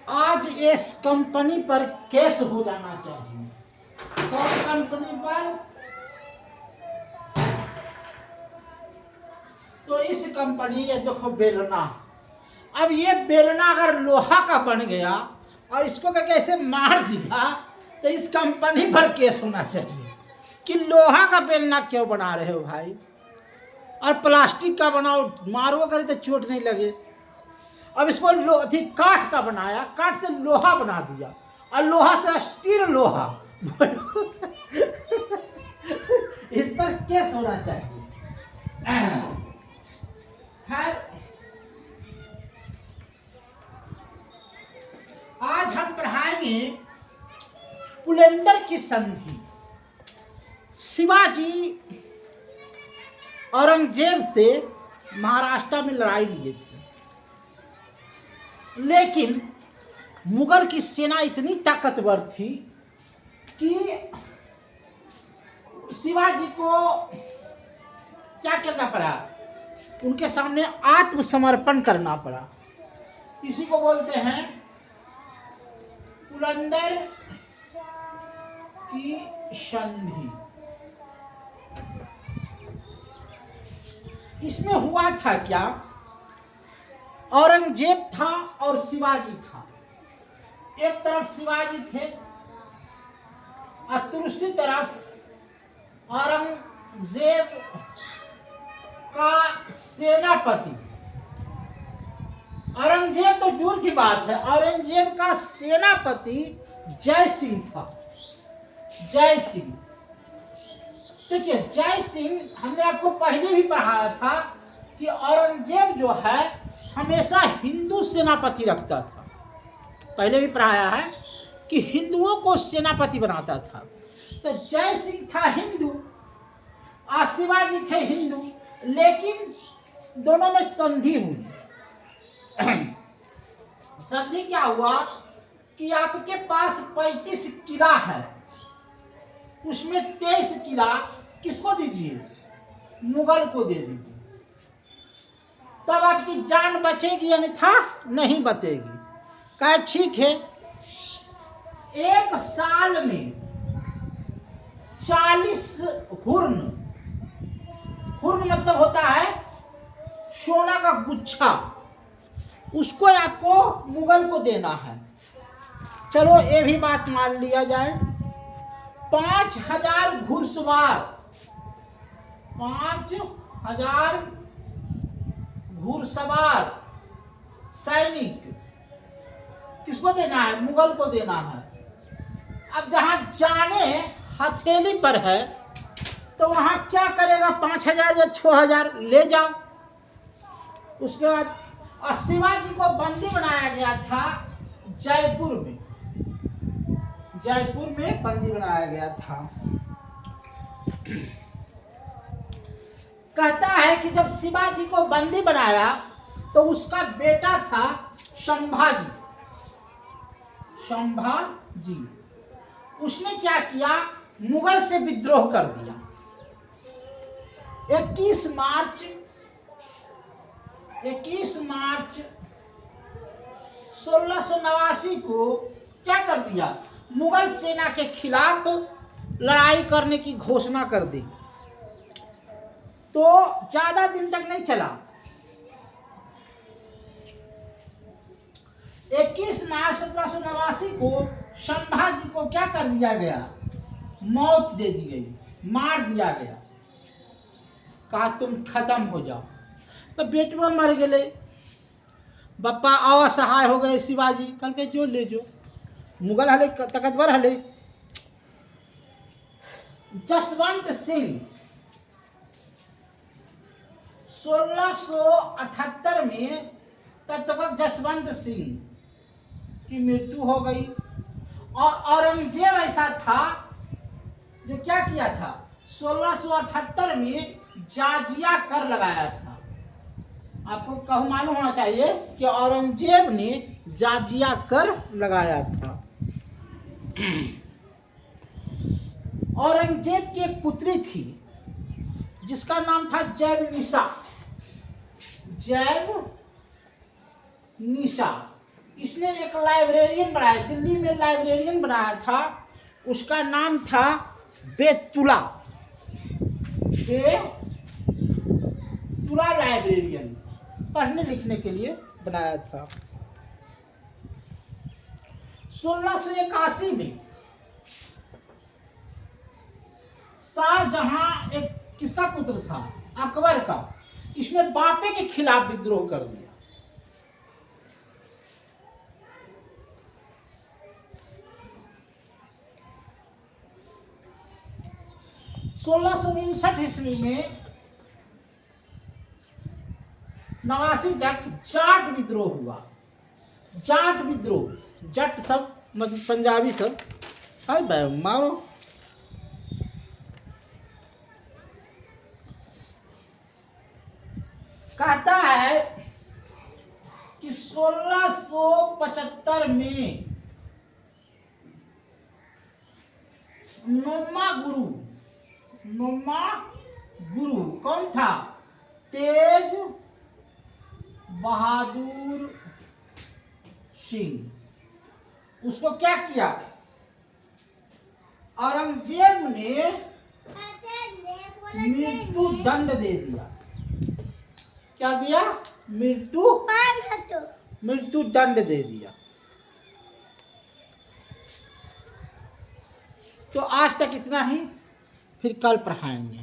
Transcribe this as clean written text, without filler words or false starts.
आज इस कंपनी पर केस हो जाना चाहिए। कौन कंपनी पर? तो इस कंपनी, ये देखो बेलना। अब ये बेलना अगर लोहा का बन गया और इसको करके ऐसे मार दिया तो इस कंपनी पर केस होना चाहिए कि लोहा का बेलना क्यों बना रहे हो भाई, और प्लास्टिक का बनाओ, मारो करे तो चोट नहीं लगे। अब इसको काठ का बनाया, काठ से लोहा बना दिया और लोहा से स्टील लोहा इस पर केस होना चाहिए। खैर, आज हम पढ़ाएंगे पुलेंदर की संधि। शिवाजी औरंगजेब से महाराष्ट्र में लड़ाई लिए थे, लेकिन मुगल की सेना इतनी ताकतवर थी कि शिवाजी को क्या करना पड़ा, उनके सामने आत्मसमर्पण करना पड़ा। इसी को बोलते हैं पुलंदर की संधि। इसमें हुआ था क्या, औरंगजेब था और शिवाजी था। एक तरफ शिवाजी थे और दूसरी तरफ औरंगजेब का सेनापति। औरंगजेब तो दूर की बात है, औरंगजेब का सेनापति जय सिंह था। जय सिंह, देखिए जय सिंह, हमने आपको पहले भी पढ़ाया था कि औरंगजेब जो है हमेशा हिंदू सेनापति रखता था। पहले भी पढ़ाया है कि हिंदुओं को सेनापति बनाता था। तो जय सिंह था हिंदू और शिवाजी थे हिंदू, लेकिन दोनों में संधि हुई। संधि क्या हुआ कि आपके पास 35 किला है, उसमें 23 किला किसको दीजिए, मुगल को दे दीजिए, तब आपकी जान बचेगी, अन्यथा नहीं बचेगी। कहे ठीक है। एक साल में 40 हुर्न, हुर्न मतलब होता है सोना का गुच्छा, उसको आपको मुगल को देना है। चलो ये भी बात मान लिया जाए। 5000 घुड़सवार, 5000 घुड़सवार सैनिक किसको देना है, मुगल को देना है। अब जहां जाने हथेली पर है तो वहां क्या करेगा, 5000 या 6000 ले जाओ। उसके बाद शिवाजी को बंदी बनाया गया था जयपुर में, जयपुर में बंदी बनाया गया था। कहता है कि जब शिवाजी को बंदी बनाया तो उसका बेटा था संभाजी। संभाजी उसने क्या किया, मुगल से विद्रोह कर दिया। 21 मार्च 1689 को क्या कर दिया, मुगल सेना के खिलाफ लड़ाई करने की घोषणा कर दी। तो ज्यादा दिन तक नहीं चला। 21 मार्च 1789 को संभाजी को क्या कर दिया गया, मौत दे दी गई, मार दिया गया। कहा तुम खत्म हो जाओ। तो बेटवा मर गए, बप्पा असहाय हो गए। शिवाजी कल के जो ले जो, मुगल हले ताकतवर हले। जसवंत सिंह 1678 में तब जसवंत सिंह की मृत्यु हो गई। और औरंगजेब ऐसा था जो क्या किया था, 1678 में जाजिया कर लगाया था। आपको कहूँ मालूम होना चाहिए कि औरंगजेब ने जाजिया कर लगाया था। औरंगजेब की एक पुत्री थी जिसका नाम था जैब निशा। इसने एक लाइब्रेरियन बनाया, दिल्ली में लाइब्रेरियन बनाया था, उसका नाम था बेतुला, बेतुला लाइब्रेरियन, पढ़ने लिखने के लिए बनाया था। 1681 में शाहजहां एक किसका पुत्र था, अकबर का, इसने बापे के खिलाफ विद्रोह कर दिया। सोलह सौ 59 ईस्वी में नवासी तक जाट विद्रोह हुआ। जाट विद्रोह, जट सब मतलब पंजाबी सब, अरे मारो। कहता है कि 1675 में नोमा गुरु कौन था, तेज बहादुर सिंह, उसको क्या किया, औरंगजेब ने मृत्यु दंड दे दिया। क्या दिया, मृत्यु दंड दे दिया। तो आज तक इतना ही, फिर कल पढ़ाएंगे।